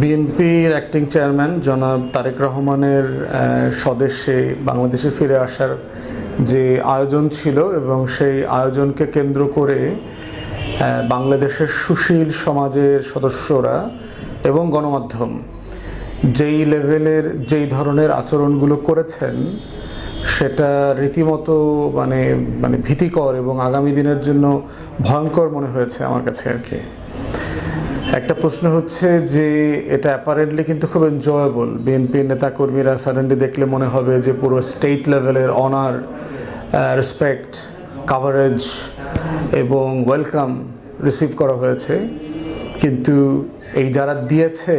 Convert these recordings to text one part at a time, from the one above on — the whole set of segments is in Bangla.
বিএনপির অ্যাক্টিং চেয়ারম্যান জনাব তারেক রহমানের স্বদেশে বাংলাদেশে ফিরে আসার যে আয়োজন ছিল এবং সেই আয়োজনকে কেন্দ্র করে বাংলাদেশের সুশীল সমাজের সদস্যরা এবং গণমাধ্যম যেই লেভেলের যেই ধরনের আচরণগুলো করেছেন সেটা রীতিমতো মানে ভীতিকর এবং আগামী দিনের জন্য ভয়ঙ্কর মনে হয়েছে আমার কাছে আর কি। একটা প্রশ্ন হচ্ছে যে এটা অ্যাপারেন্টলি কিন্তু খুব এনজয়েবল। বিএনপির নেতাকর্মীরা সাডেনলি দেখলে মনে হবে যে পুরো স্টেট লেভেলের অনার, রেসপেক্ট, কাভারেজ এবং ওয়েলকাম রিসিভ করা হয়েছে, কিন্তু এই যারা দিয়েছে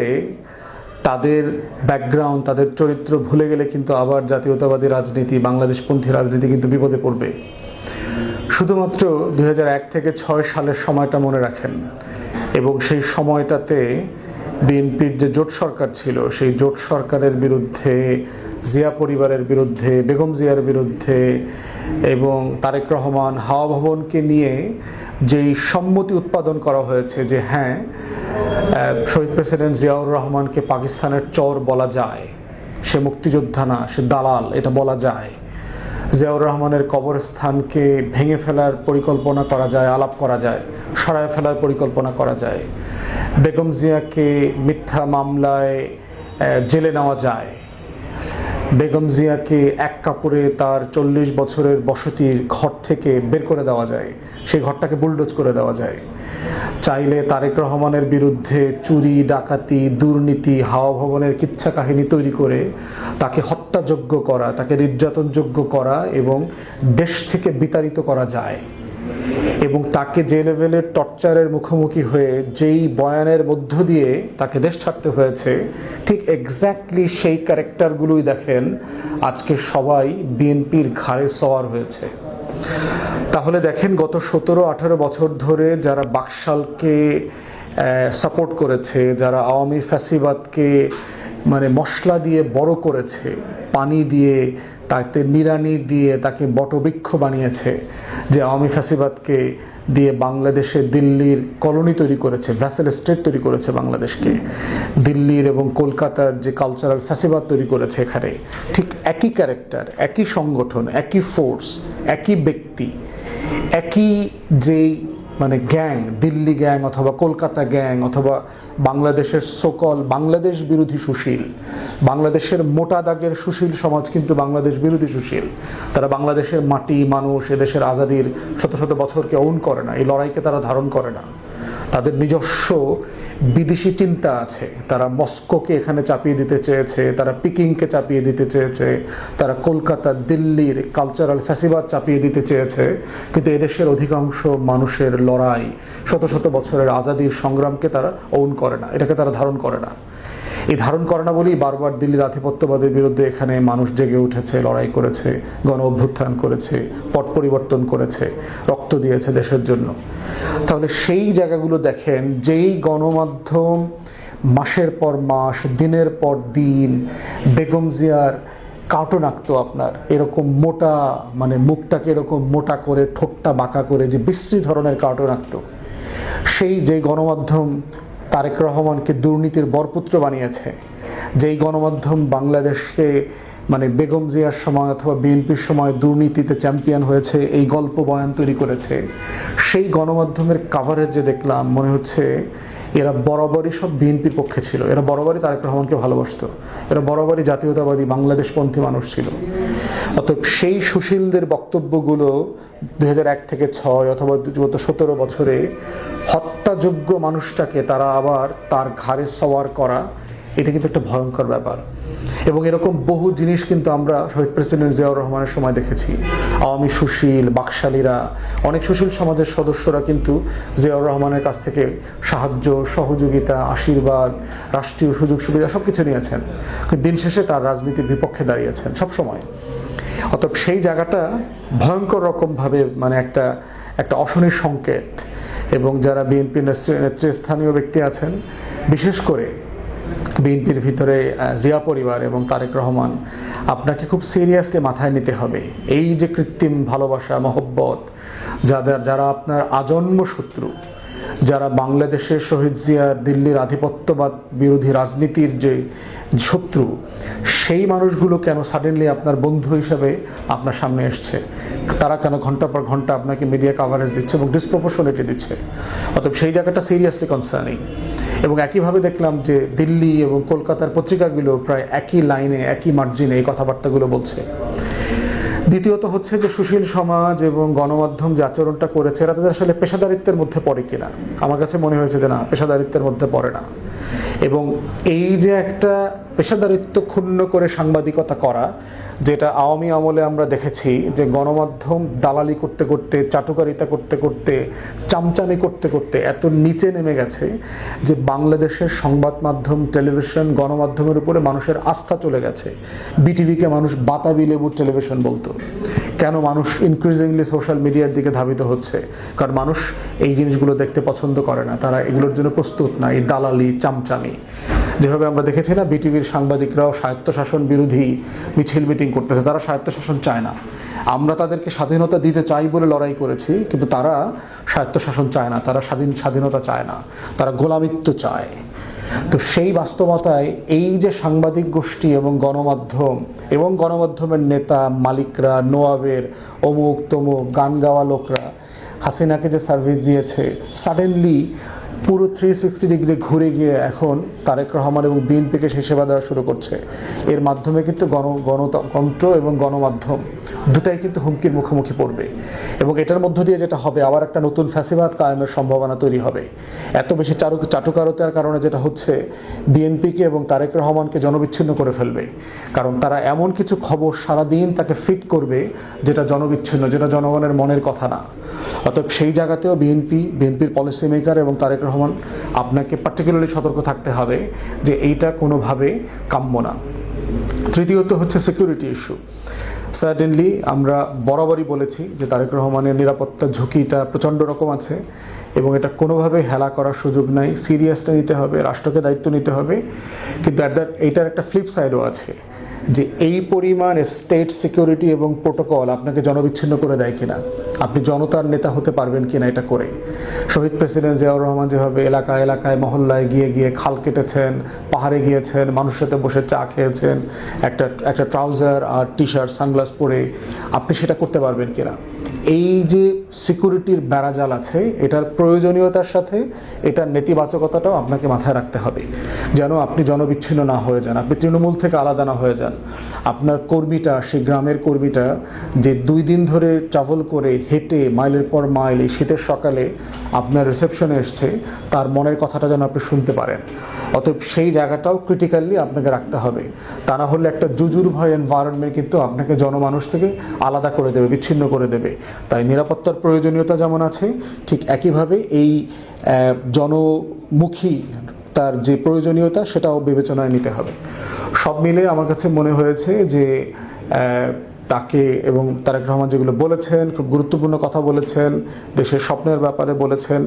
তাদের ব্যাকগ্রাউন্ড, তাদের চরিত্র ভুলে গেলে কিন্তু আবার জাতীয়তাবাদী রাজনীতি, বাংলাদেশপন্থী রাজনীতি কিন্তু বিপদে পড়বে। শুধুমাত্র 2001 থেকে 6 সালের সময়টা মনে রাখেন এবং সেই সময়টাতে বিএনপির যে জোট সরকার ছিল সেই জোট সরকারের বিরুদ্ধে, জিয়া পরিবারের বিরুদ্ধে, বেগম জিয়ার বিরুদ্ধে এবং তারেক রহমান, হাওয়া ভবনকে নিয়ে যেই সম্মতি উৎপাদন করা হয়েছে যে হ্যাঁ, শহীদ প্রেসিডেন্ট জিয়াউর রহমানকে পাকিস্তানের চর বলা যায়, সে মুক্তিযোদ্ধা না, সে দালাল, এটা বলা যায়। জিয়াউর রহমানের কবরস্থানকে ভেঙে ফেলার পরিকল্পনা করা যায়, আলাপ করা যায়, সরায় ফেলার পরিকল্পনা করা যায়। বেগম জিয়াকে মিথ্যা মামলায় জেলে নেওয়া যায়। বেগম জিয়াকে এক কাপড়ে তার 40 বছরের বসতির ঘর থেকে বের করে দেওয়া যায়, সেই ঘরটাকে বুলডোজ করে দেওয়া যায়। চাইলে তারেক রহমানের বিরুদ্ধে চুরি, ডাকাতি, দুর্নীতি, হাওয়া ভবনের কিচ্ছা কাহিনী তৈরি করে তাকে হত্যাযোগ্য করা, তাকে নির্যাতনযোগ্য করা এবং দেশ থেকে বিতাড়িত করা যায়। এবং তাকে যে লেভেলের টর্চারের মুখোমুখি হয়ে যেই বয়ানের মধ্য দিয়ে তাকে দেশ ছাড়তে হয়েছে, ঠিক এক্স্যাক্টলি সেই ক্যারেক্টারগুলোই দেখেন আজকে সবাই বিএনপির ঘাড়ে সওয়ার হয়েছে। তাহলে দেখেন গত 17-18 বছর ধরে যারা বাকশালকে সাপোর্ট করেছে, যারা আওয়ামী ফ্যাসিবাদকে মশলা দিয়ে বড় করেছে, পানি দিয়ে, তাতে নিড়ানি দিয়ে তাকে বটবৃক্ষ বানিয়েছে, যে আওয়ামী ফ্যাসিবাদকে দিয়ে বাংলাদেশে দিল্লির কলোনি তৈরি করেছে, ভ্যাসেল স্টেট তৈরি করেছে বাংলাদেশকে, দিল্লির এবং কলকাতার যে কালচারাল ফ্যাসিবাদ তৈরি করেছে এখানে, ঠিক একই ক্যারেক্টার, একই সংগঠন, একই ফোর্স, একই ব্যক্তি, একই যেই গ্যাং, দিল্লি গ্যাং অথবা কলকাতা গ্যাং অথবা বাংলাদেশের সকল বাংলাদেশ বিরোধী সুশীল, বাংলাদেশের মোটা দাগের সুশীল সমাজ কিন্তু বাংলাদেশ বিরোধী সুশীল। তারা বাংলাদেশের মাটি, মানুষ, এদেশের আজাদির শত শত বছরকে অউন করে না, এই লড়াইকে তারা ধারণ করে না। তাদের নিজস্ব বিদেশি চিন্তা আছে, তারা মস্কোকে এখানে চাপিয়ে দিতে চেয়েছে, তারা পিকিংকে চাপিয়ে দিতে চেয়েছে, তারা কলকাতা, দিল্লির কালচারাল ফ্যাসিবাদ চাপিয়ে দিতে চেয়েছে, কিন্তু এদেশের অধিকাংশ মানুষের লড়াই, শত শত বছরের আজাদির সংগ্রামকে তারা অউন করে না, এটাকে তারা ধারণ করে না। এই ধারণ করে না বলেই বারবার দিল্লির আধিপত্যবাদের বিরুদ্ধে এখানে মানুষ জেগে উঠেছে, লড়াই করেছে, গণ অভ্যুত্থান করেছে, পট পরিবর্তন করেছে, রক্ত দিয়েছে দেশের জন্য। তাহলে সেই জায়গাগুলো দেখেন, যেই গণমাধ্যম মাসের পর মাস, দিনের পর দিন বেগম জিয়ার কার্টুন আঁকতো, আপনার এরকম মোটা, মুখটাকে এরকম মোটা করে, ঠোঁটটা বাঁকা করে যে বিশ্রী ধরনের কার্টুন আঁকতো, সেই যে গণমাধ্যম তারেক রহমানকে দুর্নীতির বরপুত্র বানিয়েছে, যেই গণমাধ্যম বাংলাদেশকে বেগম জিয়ার সময় অথবা বিএনপির সময় দুর্নীতিতে চ্যাম্পিয়ন হয়েছে, এই গল্প বয়ান তৈরি করেছে, সেই গণমাধ্যমের কাভারেজে দেখলাম মনে হচ্ছে এরা বরাবরই সব বিএনপির পক্ষে ছিল, এরা বরাবরই তারেক রহমানকে ভালোবাসতো, এরা বরাবরই জাতীয়তাবাদী বাংলাদেশপন্থী মানুষ ছিল। অতএব সেই সুশীলদের বক্তব্যগুলো 2001 থেকে 6 অথবা গত 17 বছরে হত্যাযোগ্য মানুষটাকে তারা আবার তার ঘাড়ে সওয়ার করা, এটা কিন্তু একটা ভয়ঙ্কর ব্যাপার। এবং এরকম বহু জিনিস কিন্তু আমরা শহীদ প্রেসিডেন্ট জিয়াউর রহমানের সময় দেখেছি। আওয়ামী সুশীল, বাকশালীরা, অনেক সুশীল সমাজের সদস্যরা কিন্তু জিয়াউর রহমানের কাছ থেকে সাহায্য, সহযোগিতা, আশীর্বাদ, রাষ্ট্রীয় সুযোগ সুবিধা সব কিছু নিয়েছেন, কিন্তু দিন শেষে তার রাজনীতির বিপক্ষে দাঁড়িয়েছেন সবসময়। অতএব সেই জায়গাটা ভয়ঙ্কর রকমভাবে একটা অশনির সংকেত। এবং যারা বিএনপি নেতৃস্থানীয় ব্যক্তি আছেন, বিশেষ করে বিএনপির ভিতরে জিয়া পরিবার এবং তারেক রহমান, আপনাকে খুব সিরিয়াসলি মাথায় নিতে হবে এই যে কৃত্রিম ভালোবাসা, মহব্বত, যারা আপনার আজন্ম শত্রু, যারা বাংলাদেশের শহীদ জিয়া, দিল্লির আধিপত্যবাদ বিরোধী রাজনীতির যে শত্রু, সেই মানুষগুলো কেন সাডেনলি আপনার বন্ধু হিসাবে আপনার সামনে এসছে? তারা কেন ঘন্টা পর ঘন্টা আপনাকে মিডিয়া কাভারেজ দিচ্ছে এবং ডিসপ্রপোর্শনেটলি দিচ্ছে? অতএব সেই জায়গাটা সিরিয়াসলি কনসার্নিং। এবং একইভাবে দেখলাম যে দিল্লি এবং কলকাতার পত্রিকাগুলো প্রায় একই লাইনে, একই মার্জিনে এই কথাবার্তাগুলো বলছে। দ্বিতীয়ত হচ্ছে যে সুশীল সমাজ এবং গণমাধ্যম যে আচরণটা করেছে, এরা তাদের আসলে পেশাদারিত্বের মধ্যে পড়ে কিনা? আমার কাছে মনে হয়েছে যে না, পেশাদারিত্বের মধ্যে পড়ে না। এবং এই যে একটা পেশাদারিত্ব ক্ষুণ্ণ করে সাংবাদিকতা করা, যেটা আওয়ামী আমলে আমরা দেখেছি যে গণমাধ্যম দালালি করতে করতে, চাটুকারিতা করতে করতে, চামচামি করতে করতে এত নিচে নেমে গেছে যে বাংলাদেশের সংবাদ মাধ্যম, টেলিভিশন, গণমাধ্যমের উপরে মানুষের আস্থা চলে গেছে। বিটিভিকে মানুষ বাতাবি লেবুর টেলিভিশন বলতো। কেন মানুষ ইনক্রিজিংলি সোশ্যাল মিডিয়ার দিকে ধাবিত হচ্ছে? কারণ মানুষ এই জিনিসগুলো দেখতে পছন্দ করে না, তারা এগুলোর জন্য প্রস্তুত না। এই দালালি, চামচামি, যেভাবে আমরা দেখেছি না, বিটিভির সাংবাদিকরাও স্বায়ত্তশাসন বিরোধী মিছিল মিটিং করতেছে। তারা স্বায়ত্তশাসন চায় না। আমরা তাদেরকে স্বাধীনতা দিতে চাই বলে লড়াই করেছি, কিন্তু তারা স্বায়ত্তশাসন চায় না, তারা স্বাধীনতা চায় না, তারা গোলামিত্ব চায়। তো সেই বাস্তবতায় এই যে সাংবাদিক গোষ্ঠী এবং গণমাধ্যমের নেতা মালিকরা, নোয়াবের অমুক তমুক গান গাওয়া লোকরা হাসিনাকে যে সার্ভিস দিয়েছে, সাডেনলি পুরো 360 ডিগ্রি ঘুরে গিয়ে এখন তারেক রহমান এবং বিএনপিকে সে সেবা দেওয়া শুরু করছে। এর মাধ্যমে কিন্তু গণতন্ত্র এবং গণমাধ্যম দুটাই কিন্তু হুমকির মুখোমুখি পড়বে। এবং এটার মধ্য দিয়ে যেটা হবে, আবার একটা নতুন ফ্যাসিবাদ কায়েমের সম্ভাবনা তৈরি হবে। এত বেশি চাটুকারতার কারণে যেটা হচ্ছে, বিএনপিকে এবং তারেক রহমানকে জনবিচ্ছিন্ন করে ফেলবে। কারণ তারা এমন কিছু খবর সারাদিন তাকে ফিট করবে যেটা জনবিচ্ছিন্ন, যেটা জনগণের মনের কথা না। অতএব সেই জায়গাতেও বিএনপির পলিসি মেকার এবং তারেক রহমান আপনাকে পার্টিকুলারলি সতর্ক থাকতে হবে যে এইটা কোনোভাবে কাম্য না। তৃতীয়ত হচ্ছে সিকিউরিটি ইস্যু। সার্টেনলি আমরা বরাবরই বলেছি যে তারেক রহমানের নিরাপত্তার ঝুঁকিটা প্রচণ্ড রকম আছে এবং এটা কোনোভাবে হেলা করার সুযোগ নাই। সিরিয়াসলি নিতে হবে, রাষ্ট্রকে দায়িত্ব নিতে হবে। কিন্তু এইটার একটা ফ্লিপ সাইডও আছে যে এই পরিমাণ স্টেট সিকিউরিটি এবং প্রোটোকল আপনাকে জনবিচ্ছিন্ন করে দেয় কিনা, আপনি জনতার নেতা হতে পারবেন কিনা এটা করে। শহীদ প্রেসিডেন্ট জিয়াউর রহমান যেভাবে এলাকায় মহল্লায় গিয়ে খাল কেটেছেন, পাহাড়ে গিয়েছেন, মানুষের সাথে বসে চা খেয়েছেন, একটা ট্রাউজার আর টি শার্ট সানগ্লাস পরে, আপনি সেটা করতে পারবেন কিনা? এই যে সিকিউরিটির বেড়াজাল আছে, এটার প্রয়োজনীয়তার সাথে এটার নেতিবাচকতাটাও আপনাকে মাথায় রাখতে হবে, যেন আপনি জনবিচ্ছিন্ন না হয়ে যান, আপনি তৃণমূল থেকে আলাদা না হয়ে যান। আপনার কর্মীটা, সেই গ্রামের কর্মীটা যে 2 দিন ধরে ট্রাভেল করে হেঁটে মাইলের পর মাইল এই শীতের সকালে আপনার রিসেপশনে এসছে, তার মনের কথাটা যেন আপনি শুনতে পারেন। অতএব সেই জায়গাটাও ক্রিটিক্যালি আপনাকে রাখতে হবে। তা না হলে একটা জুজুর ভয় এনভায়রনমেন্ট কিন্তু আপনাকে জনমানুষ থেকে আলাদা করে দেবে, বিচ্ছিন্ন করে দেবে। তাই নিরাপত্তার প্রয়োজনীয়তা যেমন আছে, ঠিক একইভাবে এই জনমুখী তার যে প্রয়োজনীয়তা সেটাও বিবেচনায় নিতে হবে। সব মিলে আমার কাছে মনে হয়েছে যে তাকে এবং তারেক রহমান যেগুলো বলেছেন, খুব গুরুত্বপূর্ণ কথা বলেছেন, দেশের স্বপ্নের ব্যাপারে বলেছেন।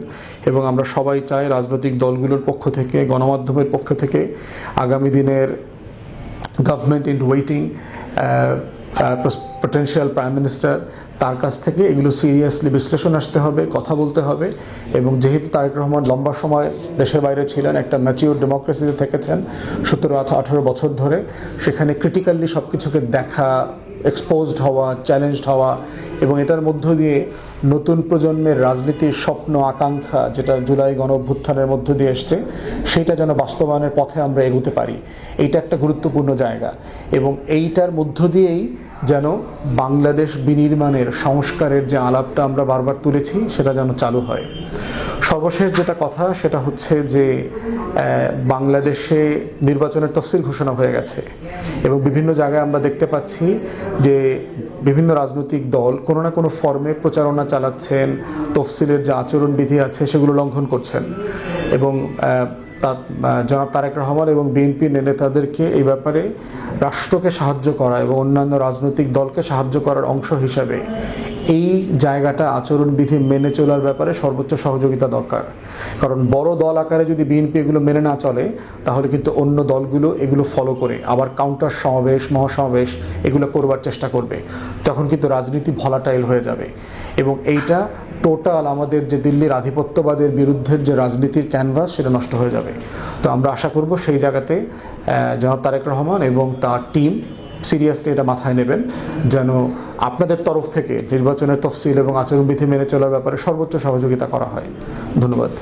এবং আমরা সবাই চাই রাজনৈতিক দলগুলোর পক্ষ থেকে, গণমাধ্যমের পক্ষ থেকে আগামী দিনের government in waiting, potential prime minister, তার কাছ থেকে এগুলো সিরিয়াসলি বিশ্লেষণ আসতে হবে, কথা বলতে হবে। এবং যেহেতু তারেক রহমান লম্বা সময় দেশের বাইরে ছিলেন, একটা ম্যাচিওর ডেমোক্রেসিতে থেকেছেন 17-18 বছর ধরে, সেখানে ক্রিটিক্যালি সব কিছুকে দেখা, এক্সপোজড হওয়া, চ্যালেঞ্জড হওয়া এবং এটার মধ্য দিয়ে নতুন প্রজন্মের রাজনীতির স্বপ্ন আকাঙ্ক্ষা, যেটা জুলাই গণ অভ্যুত্থানের মধ্য দিয়ে এসছে, সেইটা যেন বাস্তবায়নের পথে আমরা এগোতে পারি। এইটা একটা গুরুত্বপূর্ণ জায়গা। এবং এইটার মধ্য দিয়েই যেন বাংলাদেশ বিনির্মাণের সংস্কারের যে আলাপটা আমরা বারবার তুলেছি, সেটা যেন চালু হয়। সর্বশেষ যেটা কথা, সেটা হচ্ছে যে বাংলাদেশে নির্বাচনের তফসিল ঘোষণা হয়ে গেছে এবং বিভিন্ন জায়গায় আমরা দেখতে পাচ্ছি যে বিভিন্ন রাজনৈতিক দল কোনো না কোনো ফর্মে প্রচারণা চালাচ্ছেন, তফসিলের যে আচরণবিধি আছে সেগুলো লঙ্ঘন করছেন। এবং জনাব তারেক রহমান এবং বিএনপির নেতাদেরকে এই ব্যাপারে রাষ্ট্রকে সাহায্য করা এবং অন্যান্য রাজনৈতিক দলকে সাহায্য করার অংশ হিসাবে এই জায়গাটা আচরণবিধি মেনে চলার ব্যাপারে সর্বোচ্চ সহযোগিতা দরকার। কারণ বড় দল আকারে যদি বিএনপি এগুলো মেনে না চলে, তাহলে কিন্তু অন্য দলগুলো এগুলো ফলো করে আবার কাউন্টার সমাবেশ, মহাসমাবেশ এগুলো করবার চেষ্টা করবে। তখন কিন্তু রাজনীতি ভলাটাইল হয়ে যাবে এবং এইটা টোটাল আমাদের যে দিল্লির আধিপত্যবাদের বিরুদ্ধের যে রাজনীতির ক্যানভাস সেটা নষ্ট হয়ে যাবে। তো আমরা আশা করব সেই জায়গাতে জনাব তারেক রহমান এবং তার টিম সিরিয়াসলি এটা মাথায় নেবেন, যেন আপনাদের তরফ থেকে নির্বাচনের তফসিল এবং আচরণবিধি মেনে চলার ব্যাপারে সর্বোচ্চ সহযোগিতা করা হয়। ধন্যবাদ।